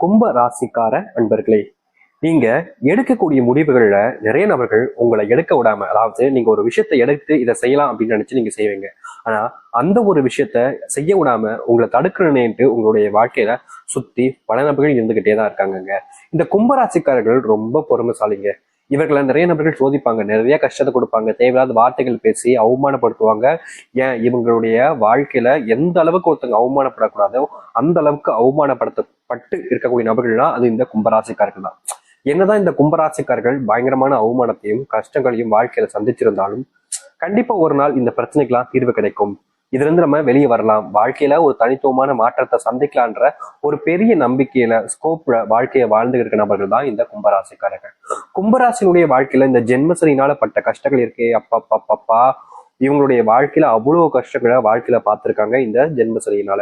கும்ப ராசிக்கார அன்பர்களே, நீங்க எடுக்கக்கூடிய முடிவுகள்ல நிறைய நபர்கள் உங்களை எடுக்க விடாம, அதாவது நீங்க ஒரு விஷயத்தை எடுத்து இதை செய்யலாம் அப்படின்னு நினைச்சு நீங்க செய்வீங்க. ஆனா அந்த ஒரு விஷயத்த செய்ய விடாம உங்களை தடுக்கிறனேன்ட்டு உங்களுடைய வாழ்க்கையில சுத்தி பல நபர்கள் இருந்துகிட்டே தான் இருக்காங்கங்க. இந்த கும்பராசிக்காரர்கள் ரொம்ப பொறுமைசாலிங்க. இவர்களை நிறைய நபர்கள் சோதிப்பாங்க, நிறைய கஷ்டத்தை கொடுப்பாங்க, தேவையில்லாத வார்த்தைகள் பேசி அவமானப்படுத்துவாங்க. ஏன் இவங்களுடைய வாழ்க்கையில எந்த அளவுக்கு ஒருத்தங்க அவமானப்படக்கூடாதோ அந்த அளவுக்கு அவமானப்படுத்தப்பட்டு இருக்கக்கூடிய நபர்கள்னா அது இந்த கும்பராசிக்காரர்கள் தான். என்னதான் இந்த கும்பராசிக்காரர்கள் பயங்கரமான அவமானத்தையும் கஷ்டங்களையும் வாழ்க்கையில சந்திச்சிருந்தாலும் கண்டிப்பா ஒரு நாள் இந்த பிரச்சனைக்கெல்லாம் தீர்வு கிடைக்கும். இதுல இருந்து நம்ம வெளியே வரலாம், வாழ்க்கையில ஒரு தனித்துவமான மாற்றத்தை சந்திக்கலான்ற ஒரு பெரிய நம்பிக்கையில ஸ்கோப்ல வாழ்க்கையை வாழ்ந்து இருக்க நபர்கள் தான் இந்த கும்பராசிக்காரர்கள். கும்பராசினுடைய வாழ்க்கையில இந்த ஜென்மசனினால பட்ட கஷ்டங்கள் இருக்கே, அப்பா இவங்களுடைய வாழ்க்கையில அவ்வளவு கஷ்டங்களை வாழ்க்கையில பார்த்திருக்காங்க இந்த ஜென்மசனியினால.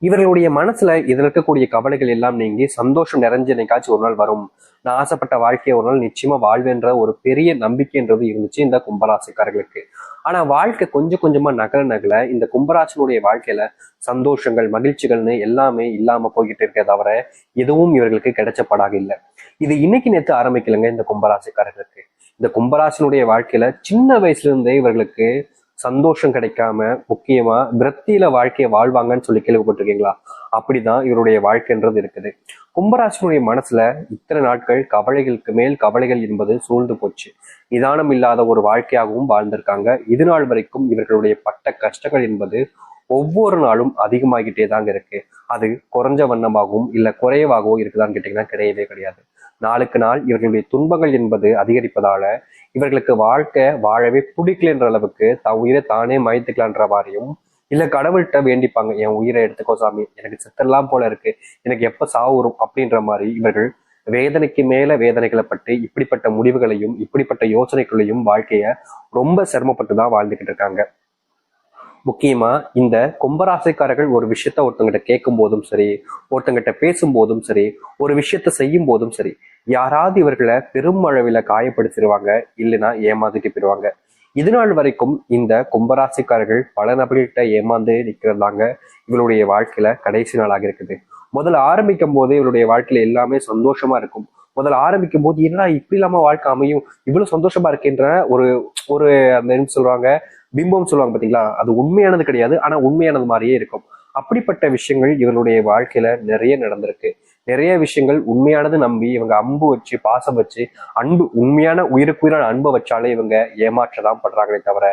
இவர்களுடைய மனசுல இதுல இருக்கக்கூடிய கவலைகள் எல்லாம் நீங்கி சந்தோஷம் நிறைஞ்ச என்னைக்காச்சும் ஒரு நாள் வரும், நான் ஆசைப்பட்ட வாழ்க்கையை ஒரு நாள் நிச்சயமா வாழ்வேன்ற ஒரு பெரிய நம்பிக்கைன்றது இருந்துச்சு இந்த கும்பராசிக்காரர்களுக்கு. ஆனா வாழ்க்கை கொஞ்சம் கொஞ்சமா நகர இந்த கும்பராசினுடைய வாழ்க்கையில சந்தோஷங்கள் மகிழ்ச்சிகள்னு எல்லாமே இல்லாம போய்கிட்டு இருக்க தவிர எதுவும் இவர்களுக்கு கிடைச்சப்படாக இல்லை. இது இன்னைக்கு நேற்று ஆரம்பிக்கலைங்க. இந்த கும்பராசிக்காரர்களுக்கு இந்த கும்பராசினுடைய வாழ்க்கையில சின்ன வயசுல இருந்தே இவர்களுக்கு சந்தோஷம் கிடைக்காம முக்கியமா விரத்தியில வாழ்க்கையை வாழ்வாங்கன்னு சொல்லி கேள்விப்பட்டிருக்கீங்களா? அப்படிதான் இவருடைய வாழ்க்கைன்றது இருக்குது. கும்பராசினுடைய மனசுல இத்தனை நாட்கள் கவலைகளுக்கு மேல் கவலைகள் என்பது சூழ்ந்து போச்சு. நிதானம் இல்லாத ஒரு வாழ்க்கையாகவும் வாழ்ந்திருக்காங்க. இது நாள் வரைக்கும் இவர்களுடைய பட்ட கஷ்டங்கள் என்பது ஒவ்வொரு நாளும் அதிகமாகிட்டே தாங்க இருக்கு. அது குறைஞ்ச வண்ணமாகவும் இல்ல குறைவாகவோ இருக்குதான்னு கேட்டீங்கன்னா கிடையவே கிடையாது. நாளுக்கு நாள் இவர்களுடைய துன்பங்கள் என்பது அதிகரிப்பதால இவர்களுக்கு வாழ்க்கை வாழவே பிடிக்கலன்ற அளவுக்கு உயிரை தானே மாய்த்துக்கலான்ற மாதிரியும் இல்ல கடவுள்கிட்ட வேண்டிப்பாங்க, என் உயிரை எடுத்துக்கோ சாமி, எனக்கு செத்தெல்லாம் போல இருக்கு, எனக்கு எப்ப சாவு வரும் அப்படின்ற மாதிரி இவர்கள் வேதனைக்கு மேல வேதனைகளை பட்டு இப்படிப்பட்ட முடிவுகளையும் இப்படிப்பட்ட யோசனைகளையும் வாழ்க்கைய ரொம்ப சிரமப்பட்டு தான் வாழ்ந்துகிட்டு இருக்காங்க. முக்கியமா இந்த கும்பராசிக்காரர்கள் ஒரு விஷயத்த ஒருத்தங்கிட்ட கேட்கும் போதும் சரி, ஒருத்தங்கிட்ட பேசும் போதும் சரி, ஒரு விஷயத்த செய்யும் போதும் சரி, யாராவது இவர்களை பெரும் அளவில் காயப்படுத்திடுவாங்க, இல்லைன்னா ஏமாத்திட்டு போயிடுவாங்க. இது நாள் வரைக்கும் இந்த கும்பராசிக்காரர்கள் பல நபர்கள்கிட்ட ஏமாந்து நிற்கிறதாங்க இவருடைய வாழ்க்கையில கடைசி நாளாக இருக்குது. முதல்ல ஆரம்பிக்கும் போது இவருடைய வாழ்க்கையில எல்லாமே சந்தோஷமா இருக்கும். முதல்ல ஆரம்பிக்கும் போது என்னடா இப்படி இல்லாம வாழ்க்கை அமையும், இவ்வளவு சந்தோஷமா இருக்கின்ற ஒரு ஒரு அந்த என்ன சொல்லுவாங்க, பிம்பம் சொல்லுவாங்க பாத்தீங்களா, அது உண்மையானது கிடையாது, ஆனா உண்மையானது மாதிரியே இருக்கும். அப்படிப்பட்ட விஷயங்கள் இவருடைய வாழ்க்கையில நிறைய நடந்திருக்கு. நிறைய விஷயங்கள் உண்மையானது நம்பி இவங்க அம்பு வச்சு பாசம் வச்சு அன்பு உண்மையான உயிருக்குயிரான அன்பை வச்சாலே இவங்க ஏமாற்றதான் படுறாங்களே தவிர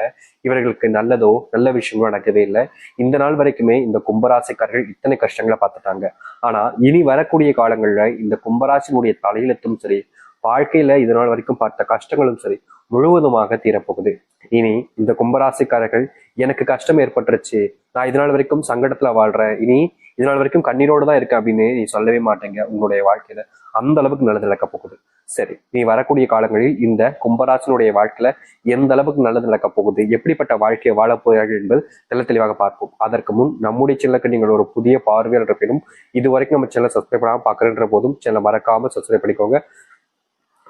இவர்களுக்கு நல்லதோ நல்ல விஷயங்களோ நடக்கவே இல்லை. இந்த நாள் வரைக்குமே இந்த கும்பராசிக்காரர்கள் இத்தனை கஷ்டங்களை பார்த்துட்டாங்க. ஆனா இனி வரக்கூடிய காலங்கள்ல இந்த கும்பராசினுடைய தலையெழுத்தும் சரி, வாழ்க்கையில இது நாள் வரைக்கும் பார்த்த கஷ்டங்களும் சரி முழுவதுமாக தீரப்போகுது. இனி இந்த கும்பராசிக்காரர்கள் எனக்கு கஷ்டம் ஏற்பட்டுருச்சு, நான் இதனால் வரைக்கும் சங்கடத்துல வாழ்றேன், இனி இதனால் வரைக்கும் கண்ணீரோடு தான் இருக்கேன் அப்படின்னு நீ சொல்லவே மாட்டேங்க உங்களுடைய வாழ்க்கையில. அந்த அளவுக்கு நல்லது நடக்க போகுது. சரி, நீ வரக்கூடிய காலங்களில் இந்த கும்பராசினுடைய வாழ்க்கையில எந்த அளவுக்கு நல்லது நடக்க போகுது, எப்படிப்பட்ட வாழ்க்கையை வாழ போகிறார்கள் என்பது தெளிவாக பார்ப்போம். அதற்கு முன் நம்முடைய சேனலுக்கு நீங்கள் ஒரு புதிய பார்வையாளர் இருப்பினும் இது வரைக்கும் நம்ம சேனலை சப்ஸ்கிரைப் பண்ணாமல் பார்க்குறன்ற போதும் சேனலை மறக்காம சப்ஸ்கிரைப் பண்ணிக்கோங்க.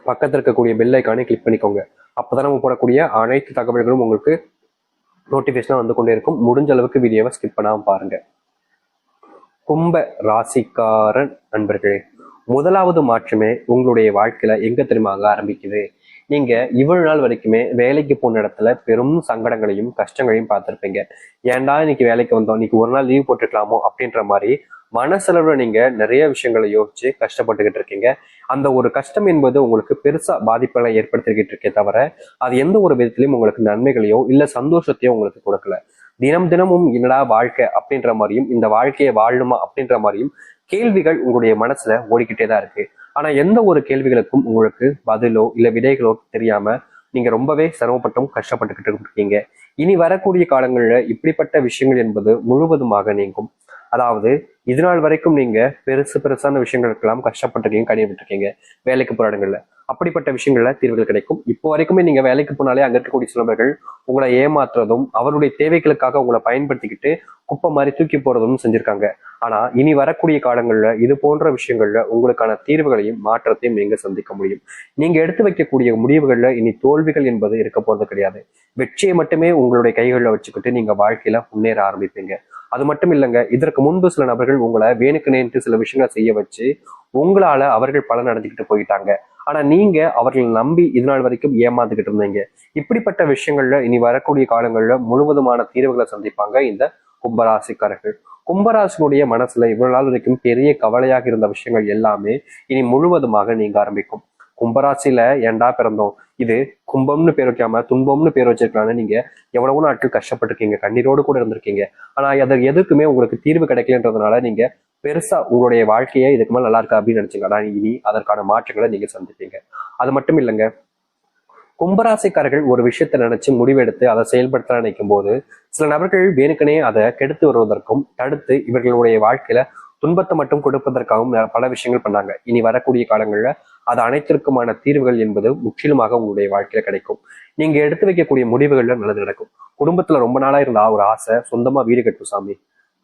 பக்கத்தில் இருக்கக்கூடிய பெல் ஐக்கானை கிளிக் பண்ணிக்கோங்க. அப்போதான் நம்ம போடக்கூடிய அனைத்து தகவல்களும் உங்களுக்கு நோட்டிஃபிகேஷனாக வந்து கொண்டே இருக்கும். முடிஞ்ச அளவுக்கு வீடியோவை ஸ்கிப் பண்ணாமல் பாருங்க. கும்ப ராசிக்காரன் நண்பர்களே, முதலாவது மாற்றமே உங்களுடைய வாழ்க்கையில எங்க தெரியுமா ஆரம்பிக்குது? நீங்க இவ்வளவு நாள் வரைக்குமே வேலைக்கு போன இடத்துல பெரும் சங்கடங்களையும் கஷ்டங்களையும் பார்த்திருப்பீங்க. ஏன்டா இன்னைக்கு வேலைக்கு வந்தோம், இன்னைக்கு ஒரு நாள் லீவ் போட்டுக்கலாமோ அப்படின்ற மாதிரி மனசளவுல நீங்க நிறைய விஷயங்களை யோசிச்சு கஷ்டப்பட்டுக்கிட்டு இருக்கீங்க. அந்த ஒரு கஷ்டம் என்பது உங்களுக்கு பெருசா பாதிப்புகளை ஏற்படுத்திக்கிட்டு இருக்கே தவிர அது எந்த ஒரு விதத்திலையும் உங்களுக்கு நன்மைகளையோ இல்ல சந்தோஷத்தையோ உங்களுக்கு கொடுக்கல. தினமும் என்னடா வாழ்க்கை அப்படின்ற மாதிரியும் இந்த வாழ்க்கையை வாழணுமா அப்படின்ற மாதிரியும் கேள்விகள் உங்களுடைய மனசுல ஓடிக்கிட்டே தான் இருக்கு. ஆனா எந்த ஒரு கேள்விகளுக்கும் உங்களுக்கு பதிலோ இல்ல விடைகளோ தெரியாம நீங்க ரொம்பவே சிரமப்பட்டும் கஷ்டப்பட்டுக்கிட்டு இருக்கீங்க. இனி வரக்கூடிய காலங்கள்ல இப்படிப்பட்ட விஷயங்கள் என்பது முழுவதுமாக நீங்கும். அதாவது இது நாள் வரைக்கும் நீங்க பெருசான விஷயங்களுக்கெல்லாம் கஷ்டப்பட்டிருக்கீங்க, கடினப்பட்டிருக்கீங்க வேலைக்கு போற இடங்கள்ல. அப்படிப்பட்ட விஷயங்கள்ல தீர்வுகள் கிடைக்கும். இப்போ வரைக்குமே நீங்க வேலைக்கு போனாலே அங்க இருக்கக்கூடிய சிலவர்கள் உங்களை ஏமாற்றுறதும் அவருடைய தேவைகளுக்காக உங்களை பயன்படுத்திக்கிட்டு குப்பை மாதிரி தூக்கி போறதும் செஞ்சிருக்காங்க. ஆனா இனி வரக்கூடிய காலங்கள்ல இது போன்ற விஷயங்கள்ல உங்களுக்கான தீர்வுகளையும் மாற்றத்தையும் நீங்க சந்திக்க முடியும். நீங்க எடுத்து வைக்கக்கூடிய முடிவுகள்ல இனி தோல்விகள் என்பது இருக்க போறது கிடையாது. வெற்றியை மட்டுமே உங்களுடைய கைகளில் வச்சுக்கிட்டு நீங்க வாழ்க்கையில முன்னேற ஆரம்பிப்பீங்க. அது மட்டும் இல்லைங்க, இதற்கு முன்பு சில நபர்கள் உங்களை வேணுக்கு நேர்த்து சில விஷயங்களை செய்ய வச்சு உங்களால அவர்கள் பலன் அடைஞ்சுக்கிட்டு போயிட்டாங்க. ஆனா நீங்க அவர்களை நம்பி இது நாள் வரைக்கும் ஏமாந்துகிட்டு இருந்தீங்க. இப்படிப்பட்ட விஷயங்கள்ல இனி வரக்கூடிய காலங்கள்ல முழுவதுமான தீர்வுகளை சந்திப்பாங்க இந்த கும்பராசிக்காரர்கள். கும்பராசினுடைய மனசுல இவ்வளவு நாள் வரைக்கும் பெரிய கவலையாக இருந்த விஷயங்கள் எல்லாமே இனி முழுவதுமாக நீங்க ஆரம்பிக்கும். கும்பராசியில ஏண்டா பிறந்தோம், இது கும்பம்னு பேர் வைக்காம துன்பம்னு பேர் வச்சிருக்கலாம்னு நீங்க எவ்வளவோ நாட்கள் கஷ்டப்பட்டிருக்கீங்க, கண்ணீரோடு கூட இருந்திருக்கீங்க. ஆனா அதற்கு எதுக்குமே உங்களுக்கு தீர்வு கிடைக்கலன்றதுனால நீங்க பெருசா உங்களுடைய வாழ்க்கையை இதுக்கு மேல நல்லா இருக்கா அப்படின்னு நினைச்சீங்க. ஆனா இனி அதற்கான மாற்றங்களை நீங்க சந்திப்பீங்க. அது மட்டும் இல்லைங்க, கும்பராசிக்காரர்கள் ஒரு விஷயத்த நினைச்சு முடிவெடுத்து அதை செயல்படுத்த நினைக்கும் போது சில நபர்கள் வேணுக்கனே அதை கெடுத்து வருவதற்கும் தடுத்து இவர்களுடைய வாழ்க்கையில துன்பத்தை மட்டும் கொடுப்பதற்காகவும் பல விஷயங்கள் பண்ணாங்க. இனி வரக்கூடிய காலங்கள்ல அது அனைத்திற்குமான தீர்வுகள் என்பது முற்றிலுமாக உங்களுடைய வாழ்க்கையில கிடைக்கும். நீங்க எடுத்து வைக்கக்கூடிய முடிவுகள்ல நல்லது நடக்கும். குடும்பத்துல ரொம்ப நாளா இருந்த ஒரு ஆசை, சொந்தமா வீடு கட்டும் சாமி,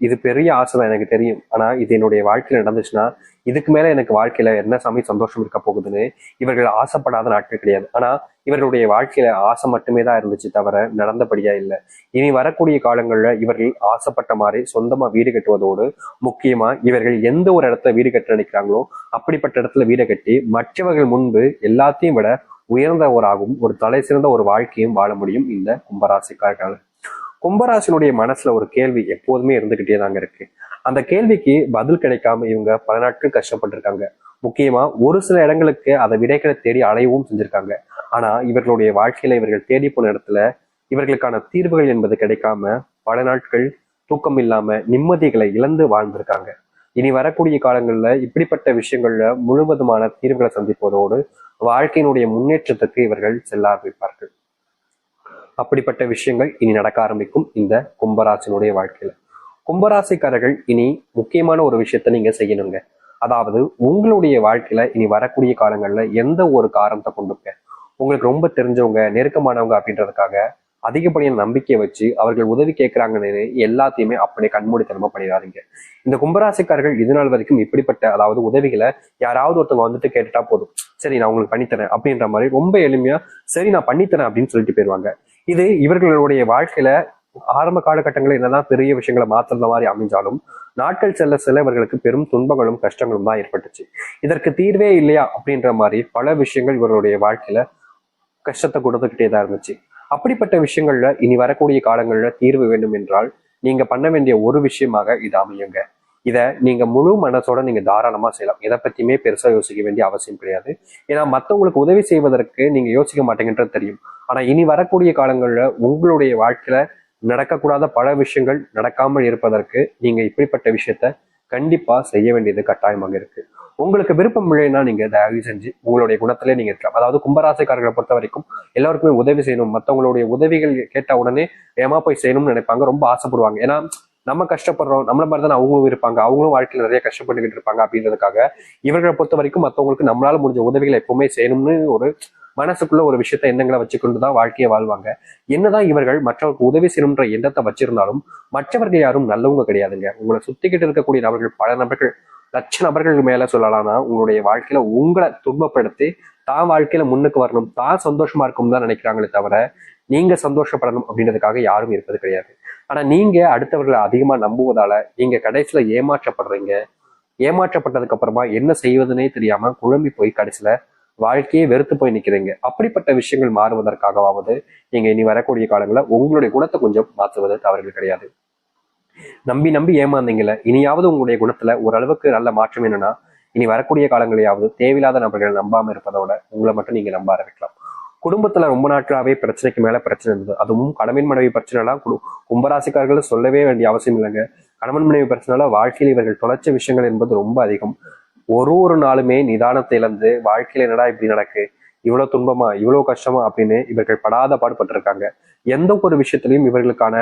இது பெரிய ஆசை தான் எனக்கு தெரியும். ஆனா இது என்னுடைய வாழ்க்கையில நடந்துச்சுன்னா இதுக்கு மேல எனக்கு வாழ்க்கையில என்ன சாமி சந்தோஷம் இருக்க போகுதுன்னு இவர்கள் ஆசைப்படாத நாட்கள் கிடையாது. ஆனா இவர்களுடைய வாழ்க்கையில ஆசை மட்டுமே தான் இருந்துச்சு தவிர நடந்தபடியா இல்லை. இனி வரக்கூடிய காலங்கள்ல இவர்கள் ஆசைப்பட்ட மாதிரி சொந்தமா வீடு கட்டுவதோடு முக்கியமா இவர்கள் எந்த ஒரு இடத்துல வீடு கட்ட நினைக்கிறாங்களோ அப்படிப்பட்ட இடத்துல வீடு கட்டி மற்றவர்கள் முன்பு எல்லாத்தையும் விட உயர்ந்தவராகவும் ஒரு தலை சிறந்த ஒரு வாழ்க்கையும் வாழ முடியும் இந்த கும்பராசிக்காரர்கள். கும்பராசினுடைய மனசுல ஒரு கேள்வி எப்போதுமே இருந்துகிட்டே தாங்க இருக்கு. அந்த கேள்விக்கு பதில் கிடைக்காம இவங்க பல நாட்கள் கஷ்டப்பட்டிருக்காங்க. முக்கியமா ஒரு சில இடங்களுக்கு அதை விடைகளை தேடி அலையவும் செஞ்சிருக்காங்க. ஆனா இவர்களுடைய வாழ்க்கையில இவர்கள் தேடி போன இடத்துல இவர்களுக்கான தீர்வுகள் என்பது கிடைக்காம பல நாட்கள் தூக்கம் இல்லாம நிம்மதிகளை இழந்து வாழ்ந்திருக்காங்க. இனி வரக்கூடிய காலங்கள்ல இப்படிப்பட்ட விஷயங்கள்ல முழுவதுமான தீர்வுகளை சந்திப்பதோடு வாழ்க்கையினுடைய முன்னேற்றத்துக்கு இவர்கள் செல்ல ஆரம்பிப்பார்கள். அப்படிப்பட்ட விஷயங்கள் இனி நடக்க ஆரம்பிக்கும் இந்த கும்பராசினுடைய வாழ்க்கையில. கும்பராசிக்காரர்கள் இனி முக்கியமான ஒரு விஷயத்த நீங்க செய்யணுங்க. அதாவது உங்களுடைய வாழ்க்கையில இனி வரக்கூடிய காலங்கள்ல எந்த ஒரு காரணத்தை கொண்டுங்க உங்களுக்கு ரொம்ப தெரிஞ்சவங்க நெருக்கமானவங்க அப்படின்றதுக்காக அதிகப்படியான நம்பிக்கையை வச்சு அவர்கள் உதவி கேட்கிறாங்கன்னு எல்லாத்தையுமே அப்படியே கண்மூடித்தனமா பண்ணிடாதீங்க. இந்த கும்பராசிக்காரர்கள் இது நாள் வரைக்கும் இப்படிப்பட்ட அதாவது உதவிகளை யாராவது ஒருத்தவங்க வந்துட்டு கேட்டுட்டா போதும், சரி நான் உங்களுக்கு பண்ணித்தரேன் அப்படின்ற மாதிரி ரொம்ப எளிமையா சரி நான் பண்ணித்தரேன் அப்படின்னு சொல்லிட்டு போயிருவாங்க. இது இவர்களுடைய வாழ்க்கையில ஆரம்ப காலகட்டங்களில் என்னதான் பெரிய விஷயங்களை மாற்றுற மாதிரி அமைஞ்சாலும் நாட்கள் செல்ல செல்ல இவர்களுக்கு பெரும் துன்பங்களும் கஷ்டங்களும் தான் ஏற்பட்டுச்சு. இதற்கு தீர்வே இல்லையா அப்படின்ற மாதிரி பல விஷயங்கள் இவர்களுடைய வாழ்க்கையில கஷ்டத்தை கொடுத்துக்கிட்டே தான் இருந்துச்சு. அப்படிப்பட்ட விஷயங்கள்ல இனி வரக்கூடிய காலங்கள்ல தீர்வு வேண்டும் என்றால் நீங்க பண்ண வேண்டிய ஒரு விஷயமாக இது அமையுங்க. இதை நீங்க முழு மனசோட நீங்க தாராளமா செய்யலாம். எதை பத்தியுமே பெருசா யோசிக்க வேண்டிய அவசியம் கிடையாது. ஏன்னா மற்றவங்களுக்கு உதவி செய்வதற்கு நீங்க யோசிக்க மாட்டேங்கன்றது தெரியும். ஆனா இனி வரக்கூடிய காலங்கள்ல உங்களுடைய வாழ்க்கையில நடக்கக்கூடாத பல விஷயங்கள் நடக்காமல் இருப்பதற்கு நீங்க இப்படிப்பட்ட விஷயத்த கண்டிப்பா செய்ய வேண்டியது கட்டாயமாக இருக்கு. உங்களுக்கு விருப்பம் இல்லைன்னா நீங்க தயவு செஞ்சு உங்களுடைய குணத்திலே நீங்க இருக்கலாம். அதாவது கும்பராசிக்காரர்களை பொறுத்த வரைக்கும் எல்லாருக்குமே உதவி செய்யணும், மற்றவங்களுடைய உதவிகள் கேட்ட உடனே ஏமா போய் செய்யணும்னு நினைப்பாங்க, ரொம்ப ஆசைப்படுவாங்க. ஏன்னா நம்ம கஷ்டப்படுறோம், நம்மள மாதிரி தானே அவங்களும் இருப்பாங்க, அவங்களும் வாழ்க்கையில் நிறைய கஷ்டப்பட்டுக்கிட்டு இருப்பாங்க அப்படின்றதுக்காக இவர்களை பொறுத்த வரைக்கும் மற்றவங்களுக்கு நம்மளால முடிஞ்ச உதவிகளை எப்பவுமே செய்யணும்னு ஒரு மனசுக்குள்ள ஒரு விஷயத்த எண்ணங்களை வச்சுக்கொண்டுதான் வாழ்க்கையை வாழ்வாங்க. என்னதான் இவர்கள் மற்றவர்களுக்கு உதவி செய்யணும்ன்ற எண்ணத்தை வச்சிருந்தாலும் மற்றவர்கள் யாரும் நல்லவங்க கிடையாதுங்க. உங்களை சுத்திக்கிட்டு இருக்கக்கூடிய நபர்கள் பல நபர்கள் லட்ச நபர்கள் மேல சொல்லலாம்னா உங்களுடைய வாழ்க்கையில உங்களை துன்பப்படுத்தி தான் வாழ்க்கையில முன்னுக்கு வரணும், தான் சந்தோஷமா இருக்கும் தான் நினைக்கிறாங்களே தவிர நீங்க சந்தோஷப்படணும் அப்படின்றதுக்காக யாரும் இருப்பது கிடையாது. ஆனா நீங்க அடுத்தவர்களை அதிகமா நம்புவதால நீங்க கடைசியில ஏமாற்றப்படுறீங்க. ஏமாற்றப்பட்டதுக்கு அப்புறமா என்ன செய்வதுன்னே தெரியாம குழம்பி போய் கடைசியில வாழ்க்கையே வெறுத்து போய் நிக்கிறீங்க. அப்படிப்பட்ட விஷயங்கள் மாறுவதற்காகவாவது நீங்க இனி வரக்கூடிய காலங்களில் உங்களுடைய குணத்தை கொஞ்சம் மாற்றுவது தவறுகள் கிடையாது. நம்பி நம்பி ஏமாந்தீங்கல்ல, இனியாவது உங்களுடைய குணத்துல ஓரளவுக்கு நல்ல மாற்றம் என்னன்னா இனி வரக்கூடிய காலங்களையாவது தேவையில்லாத நபர்கள் நம்பாம இருப்பதோட உங்களை மட்டும் நீங்க நம்ப ஆரம்பிக்கலாம். குடும்பத்துல ரொம்ப நாட்களாவே பிரச்சனைக்கு மேல பிரச்சனை இருந்தது, அதுவும் கணவன் மனைவி பிரச்சனைலாம் கும்பராசிக்காரர்கள் சொல்லவே வேண்டிய அவசியம் இல்லைங்க. கணவன் மனைவி பிரச்சனைல வாழ்க்கையில் இவர்கள் தொலைச்ச விஷயங்கள் என்பது ரொம்ப அதிகம். ஒரு நாளுமே நிதானத்தை இழந்து வாழ்க்கையில என்னடா இப்படி நடக்கு, இவ்வளவு துன்பமா இவ்வளவு கஷ்டமா அப்படின்னு இவர்கள் படாத பாடுபட்டிருக்காங்க. எந்த ஒரு விஷயத்திலையும் இவர்களுக்கான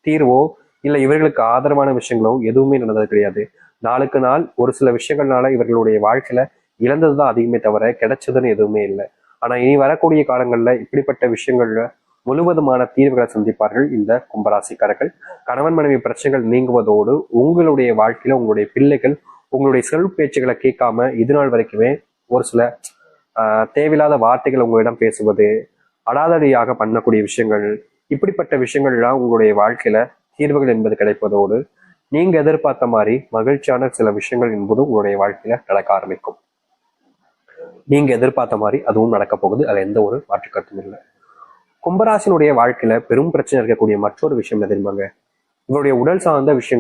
தீர்வோ இல்ல இவர்களுக்கு ஆதரவான விஷயங்களோ எதுவுமே நடந்தது கிடையாது. நாளுக்கு நாள் ஒரு சில விஷயங்கள்னால இவர்களுடைய வாழ்க்கையில இழந்ததுதான் அதிகமே தவிர கிடைச்சதுன்னு எதுவுமே இல்லை. ஆனா இனி வரக்கூடிய காலங்கள்ல இப்படிப்பட்ட விஷயங்கள்ல முழுவதுமான தீர்வுகளை சந்திப்பார்கள் இந்த கும்பராசிக்காரர்கள். கணவன் மனைவி பிரச்சனைகள் நீங்குவதோடு உங்களுடைய வாழ்க்கையில உங்களுடைய பிள்ளைகள் உங்களுடைய செல்வ பேச்சுகளை கேட்காம இது நாள் வரைக்குமே ஒரு சில தேவையில்லாத வார்த்தைகள் உங்களிடம் பேசுவது, அடாதடியாக பண்ணக்கூடிய விஷயங்கள், இப்படிப்பட்ட விஷயங்கள்லாம் உங்களுடைய வாழ்க்கையில தீர்வுகள் என்பது கிடைப்பதோடு நீங்க எதிர்பார்த்த மாதிரி மகிழ்ச்சியான சில விஷயங்கள் என்பதும் உங்களுடைய வாழ்க்கையில நடக்க ஆரம்பிக்கும். நீங்க எதிர்பார்த்த மாதிரி அதுவும் நடக்க போகுது. அதுல எந்த ஒரு மாற்று கருத்தும் இல்லை. கும்பராசினுடைய வாழ்க்கையில பெரும் பிரச்சனை இருக்கக்கூடிய மற்றொரு விஷயம் என்ன தெரியுமாங்க? இவருடைய உடல் சார்ந்த விஷயங்கள்